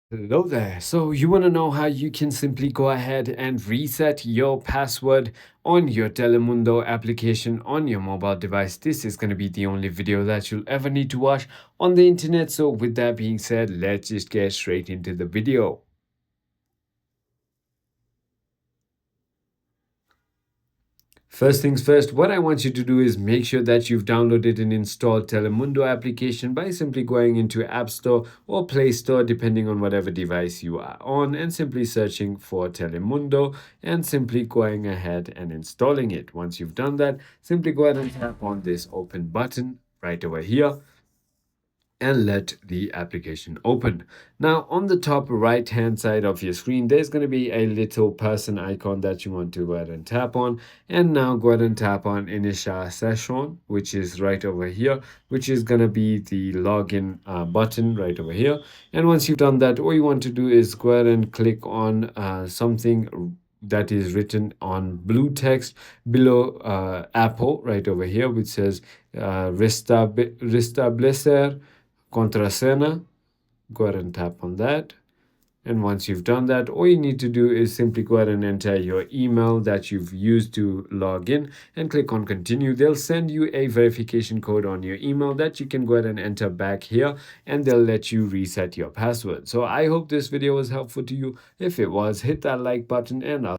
Hello there. So, you want to know how you can simply go ahead and reset your password on your Telemundo application on your mobile device? This is going to be the only video that you'll ever need to watch on the internet. So, with that being said, let's just get straight into the video. First things first, what I want you to do is make sure that you've downloaded and installed Telemundo application by simply going into App Store or Play Store, depending on whatever device you are on, and simply searching for Telemundo and simply going ahead and installing it. Once you've done that, simply go ahead and tap on this open button right over here and let the application open. Now, on the top right hand side of your screen, there's going to be a little person icon that you want to go ahead and tap on. And now go ahead and tap on Initial Session, which is right over here, which is going to be the login button right over here. And once you've done that, all you want to do is go ahead and click on something that is written on blue text below Apple right over here, which says restablecer contraseña. Go ahead and tap on that. And once you've done that, all you need to do is simply go ahead and enter your email that you've used to log in and click on continue. They'll send you a verification code on your email that you can go ahead and enter back here, and they'll let you reset your password. So I hope this video was helpful to you. If it was, hit that like button, and I'll